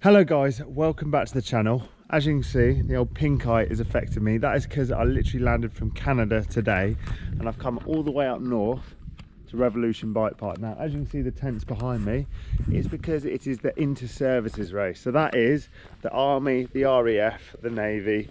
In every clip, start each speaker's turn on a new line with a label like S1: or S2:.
S1: Hello guys, welcome back to the channel. As you can see, the old pink eye is affecting me. That is because I literally landed from Canada today and I've come all the way up north to Revolution Bikepark. Now, as you can see the tents behind me, it's because it is the Interservices Race. So that is the Army, the RAF, the Navy,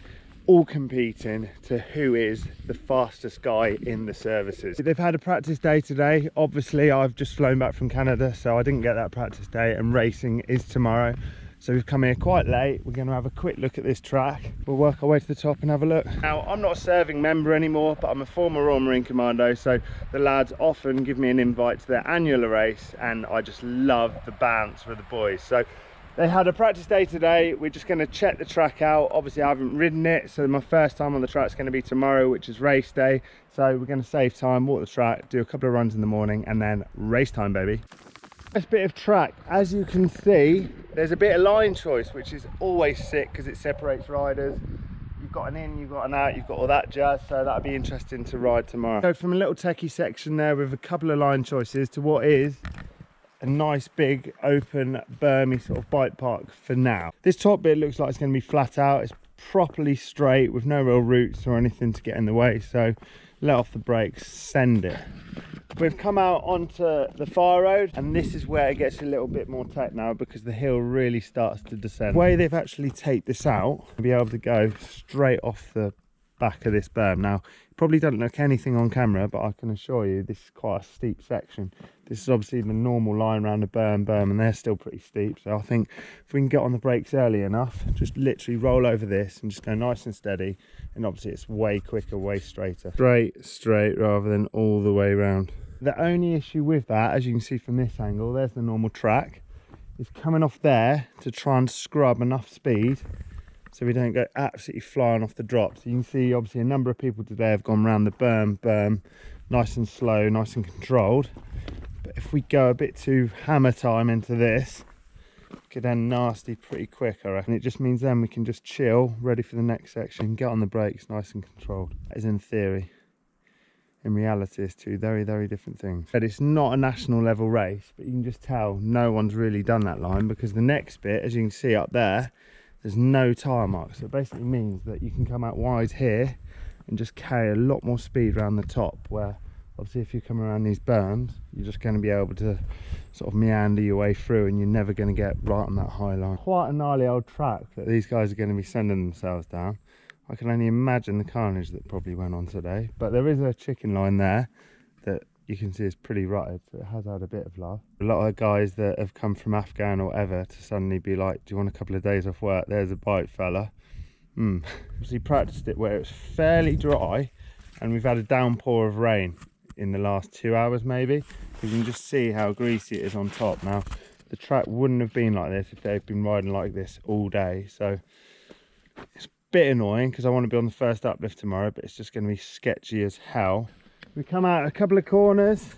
S1: all competing to who is the fastest guy in the services. They've had a practice day today. Obviously, I've just flown back from Canada, so I didn't get that practice day, and racing is tomorrow. So we've come here quite late. We're going to have a quick look at this track. We'll work our way to the top and have a look. Now, I'm not a serving member anymore, but I'm a former Royal Marine Commando, so the lads often give me an invite to their annual race, and I just love the bounce with the boys. So they had a practice day today. We're just going to check the track out. Obviously, I haven't ridden it, so my first time on the track is going to be tomorrow, which is race day. So we're going to save time, walk the track, do a couple of runs in the morning, and then race time, baby. First bit of track, as you can see, there's a bit of line choice, which is always sick because it separates riders. You've got an in, you've got an out, you've got all that jazz, so that'll be interesting to ride tomorrow. Go from a little techie section there with a couple of line choices to what is a nice big open bermy sort of bike park for now. This top bit looks like it's going to be flat out. It's properly straight with no real roots or anything to get in the way, so let off the brakes, send it. We've come out onto the fire road, and this is where it gets a little bit more tech now because the hill really starts to descend. The way they've actually taped this out, to be able to go straight off the back of this berm. Now, it probably doesn't look anything on camera, but I can assure you this is quite a steep section. This is obviously the normal line around the berm, and they're still pretty steep. So I think if we can get on the brakes early enough, just literally roll over this and just go nice and steady. And obviously it's way quicker, way straighter. Straight rather than all the way around. The only issue with that, as you can see from this angle, there's the normal track, is coming off there to try and scrub enough speed so we don't go absolutely flying off the drop. So you can see obviously a number of people today have gone around the berm nice and slow, nice and controlled. But if we go a bit too hammer time into this, it could end nasty pretty quick, I reckon. It just means then we can just chill, ready for the next section, get on the brakes nice and controlled. That is in theory. In reality, it's two very, very different things. But it's not a national level race, but you can just tell no one's really done that line because the next bit, as you can see up there, there's no tyre marks. So it basically means that you can come out wide here and just carry a lot more speed around the top, where obviously if you come around these berms, you're just going to be able to sort of meander your way through and you're never going to get right on that high line. Quite a gnarly old track that these guys are going to be sending themselves down. I can only imagine the carnage that probably went on today, but there is a chicken line there that you can see is pretty rutted, so it has had a bit of love. A lot of guys that have come from Afghan or whatever to suddenly be like, do you want a couple of days off work? There's a bike, fella. Obviously practiced it where it was fairly dry and we've had a downpour of rain in the last 2 hours maybe. You can just see how greasy it is on top. Now, the track wouldn't have been like this if they'd been riding like this all day, so it's bit annoying because I want to be on the first uplift tomorrow, but it's just going to be sketchy as hell. We come out a couple of corners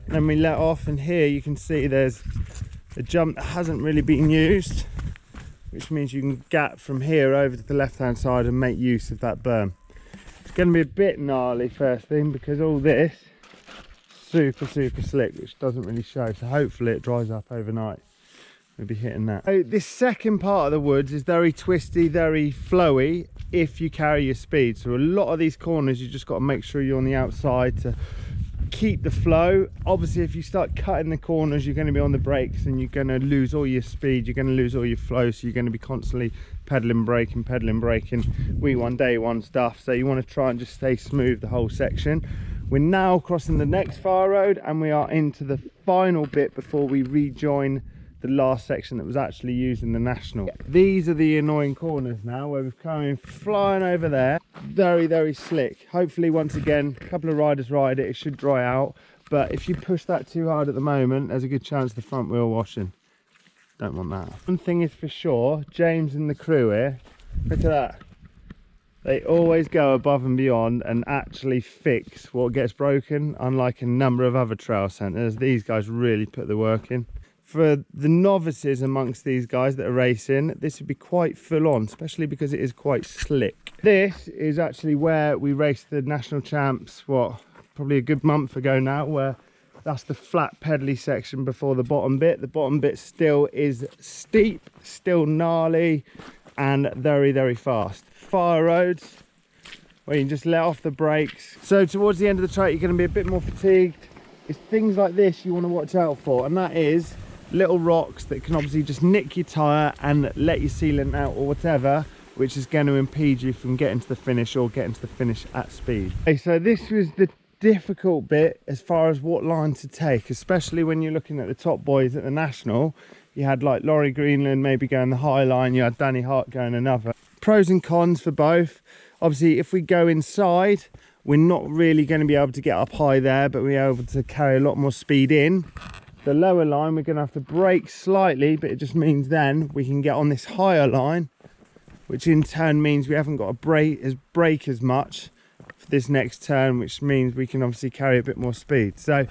S1: and then we let off, and here you can see there's a jump that hasn't really been used, which means you can gap from here over to the left hand side and make use of that berm. It's going to be a bit gnarly first thing because all this super slick, which doesn't really show, so hopefully it dries up overnight. We'll be hitting that. So this second part of the woods is very twisty, very flowy if you carry your speed. So a lot of these corners you just got to make sure you're on the outside to keep the flow. Obviously if you start cutting the corners, you're going to be on the brakes and you're going to lose all your speed, you're going to lose all your flow, so you're going to be constantly pedaling, braking, week one, day one stuff. So you want to try and just stay smooth the whole section. We're now crossing the next fire road and we are into the final bit before we rejoin the last section that was actually used in the national. These are the annoying corners now where we've come in flying over there. Very slick. Hopefully once again a couple of riders ride it, it should dry out, but if you push that too hard at the moment, there's a good chance the front wheel washing. Don't want that. One thing is for sure, James and the crew here, look at that, they always go above and beyond and actually fix what gets broken, unlike a number of other trail centres. These guys really put the work in. For the novices amongst these guys that are racing, this would be quite full on, especially because it is quite slick. This is actually where we raced the national champs, what, probably a good month ago now, where That's the flat pedally section before the bottom bit. The bottom bit still is steep, still gnarly, and very, very fast. Fire roads where you can just let off the brakes. So towards the end of the track, you're going to be a bit more fatigued. It's things like this you want to watch out for, and that is little rocks that can obviously just nick your tyre and let your sealant out or whatever, which is going to impede you from getting to the finish or getting to the finish at speed. Okay, so this was the difficult bit as far as what line to take, especially when you're looking at the top boys at the National. You had like Laurie Greenland maybe going the high line, you had Danny Hart going another. Pros and cons for both. Obviously, if we go inside, we're not really going to be able to get up high there, but we're able to carry a lot more speed in. The lower line, we're going to have to brake slightly, but it just means then we can get on this higher line, which in turn means we haven't got to brake as much for this next turn, which means we can obviously carry a bit more speed. So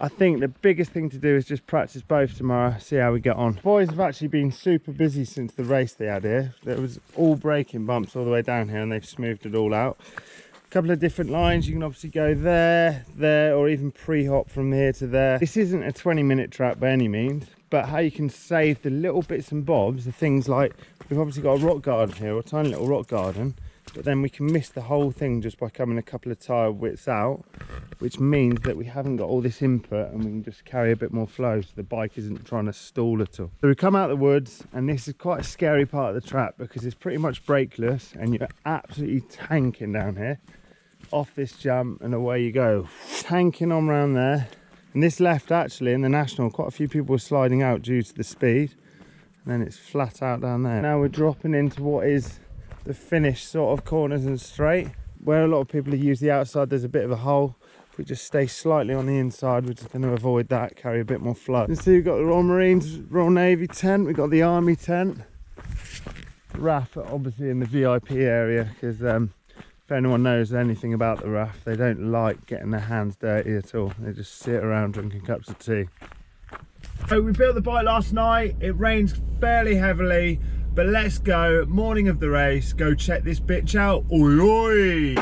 S1: I think the biggest thing to do is just practice both tomorrow, see how we get on. Boys have actually been super busy since the race they had here. There was all braking bumps all the way down here, and they've smoothed it all out. A couple of different lines, you can obviously go there, or even pre-hop from here to there. This isn't a 20-minute track by any means, but how you can save the little bits and bobs are things like, we've obviously got a rock garden here, a tiny little rock garden, but then we can miss the whole thing just by coming a couple of tyre widths out, which means that we haven't got all this input and we can just carry a bit more flow so the bike isn't trying to stall at all. So we come out of the woods, and this is quite a scary part of the track because it's pretty much brakeless and you're absolutely tanking down here. Off this jump and away you go, tanking on around there. And this left, actually, in the National, quite a few people were sliding out due to the speed, and then it's flat out down there. Now we're dropping into what is the finish sort of corners and straight, where a lot of people use the outside. There's a bit of a hole. If we just stay slightly on the inside, we're just going to avoid that, carry a bit more flow. You see, we've got the Royal Marines, Royal Navy tent, we've got the Army tent. RAF are obviously in the VIP area because if anyone knows anything about the RAF, they don't like getting their hands dirty at all. They just sit around drinking cups of tea. So we built the bike last night. It rains fairly heavily, but let's go. Morning of the race, go check this bitch out. Oi, oi!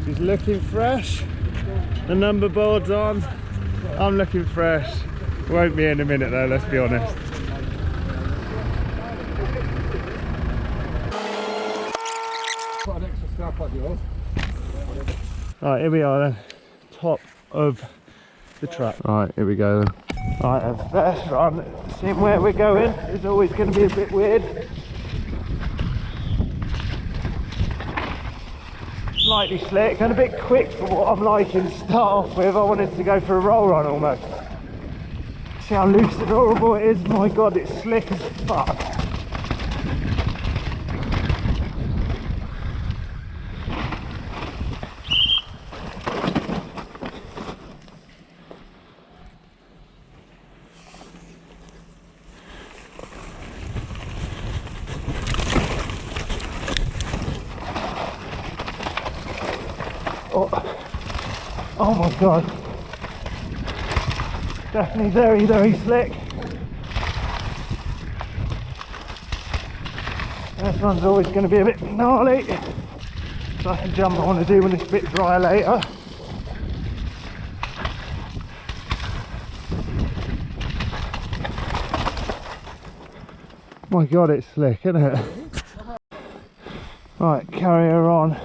S1: She's looking fresh. The number board's on. I'm looking fresh. Won't be in a minute though, let's be honest. Right, here we are then, top of the track. Right, here we go then. Right, a first run, seeing where we're going is always going to be a bit weird. Slightly slick and a bit quick for what I'm liking to start off with. I wanted to go for a roll run almost. See how loose and horrible it is. My god, it's slick as fuck. Oh my god, definitely very, very slick. This one's always going to be a bit gnarly. So that's the jump I want to do when it's a bit drier later. My god, it's slick, isn't it? Right, carry her on.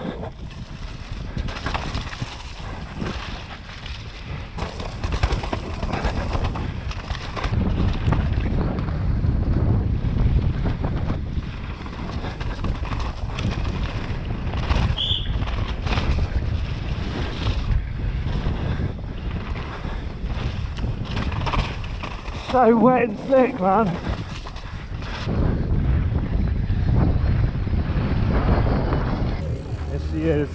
S1: So wet and slick, man. Yes, she is.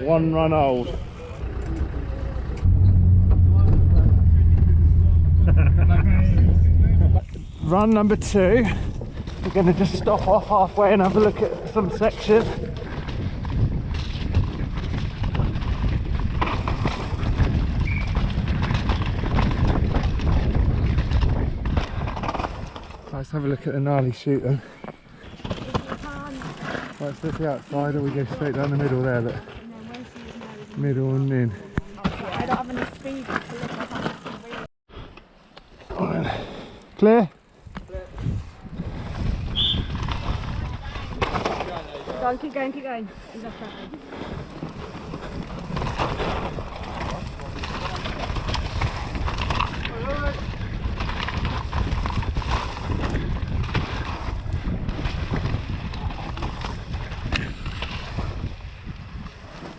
S1: One run old. Run number 2. We're going to just stop off halfway and have a look at some section. Let's have a look at the gnarly shoot then. Right, so the outside, or we go straight down the middle there, look. Middle and in.
S2: I don't have any speed to lift my hands.
S1: Right. Clear?
S2: Go on, keep going, keep going. He's off track.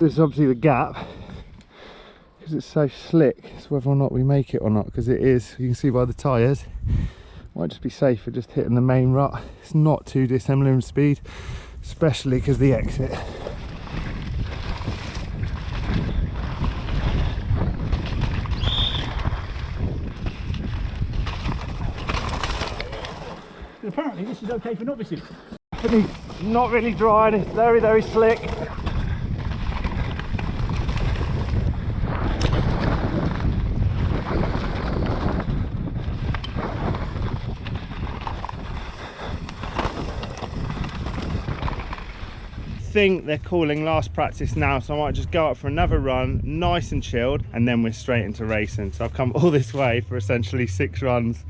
S1: This is obviously the gap, because it's so slick. It's whether or not we make it or not, because it is, you can see by the tyres, might just be safer just hitting the main rut. It's not too dissimilar in speed, especially because the exit.
S3: Apparently this is okay for novices.
S1: Not really dry, and it's very, very slick. I think they're calling last practice now, so I might just go up for another run, nice and chilled, and then we're straight into racing. So I've come all this way for essentially 6 runs.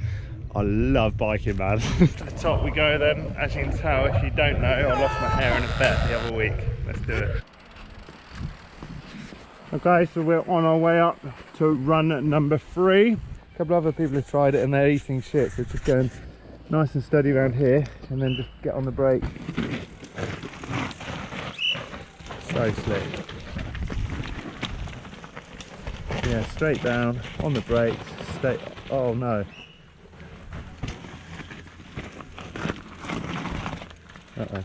S1: I love biking, man. To the top we go then. As you can tell, if you don't know, I lost my hair in a bet the other week. Let's do it. Okay, so we're on our way up to run number 3. A couple of other people have tried it and they're eating shit, so just going nice and steady around here and then just get on the brake. So slick. Yeah, straight down, on the brakes, stay. Oh no. Uh-oh.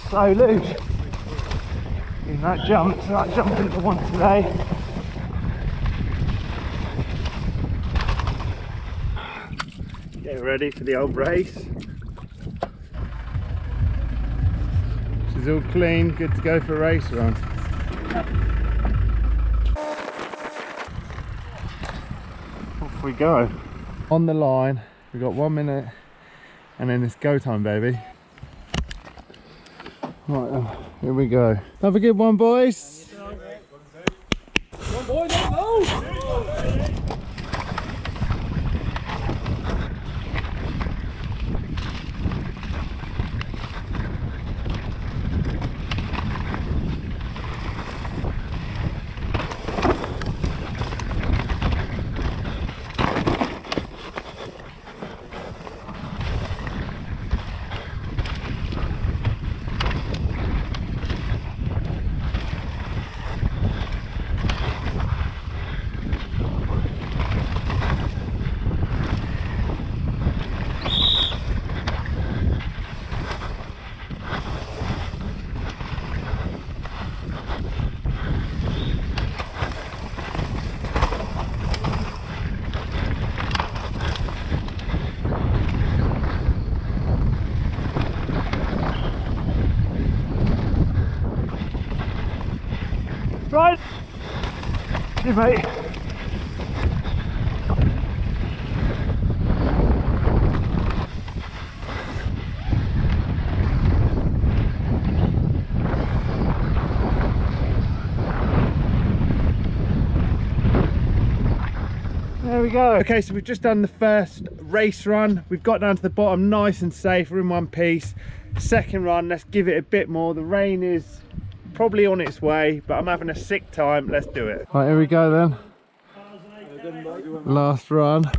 S1: So loose in that jump, so that jump into one today. Get ready for the old race. She's all clean, good to go for a race run. Off we go. On the line, we've got 1 minute and then it's go time, baby. Right then, here we go. Have a good one, boys.
S3: Come on, boys, let's go!
S1: Right, you mate. There we go. Okay, so we've just done the first race run. We've got down to the bottom nice and safe. We're in one piece. Second run, let's give it a bit more. The rain is probably on its way, but I'm having a sick time. Let's do it. Right, here we go then. Last run.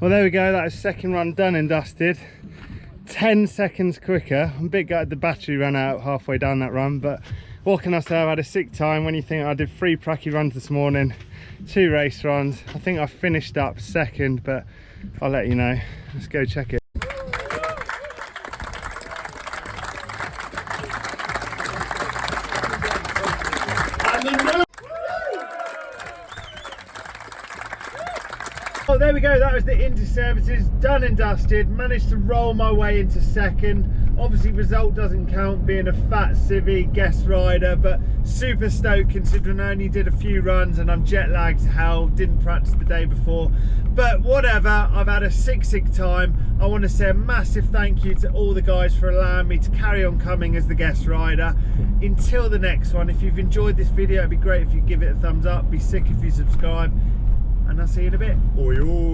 S1: Well, there we go, that is second run done and dusted. 10 seconds quicker. I'm a bit gutted the battery ran out halfway down that run, but what can I say, I've had a sick time. When you think I did 3 pracky runs this morning, 2 race runs, I think I finished up second, but I'll let you know. Let's go check it. Oh, there we go, that was the Interservices done and dusted. Managed to roll my way into second. Obviously result doesn't count being a fat civvy guest rider, but super stoked considering I only did a few runs and I'm jet lagged to hell, didn't practice the day before. But whatever, I've had a sick time. I want to say a massive thank you to all the guys for allowing me to carry on coming as the guest rider. Until the next one, if you've enjoyed this video, it'd be great if you give it a thumbs up, be sick if you subscribe, and I'll see you in a bit. Oi, oi.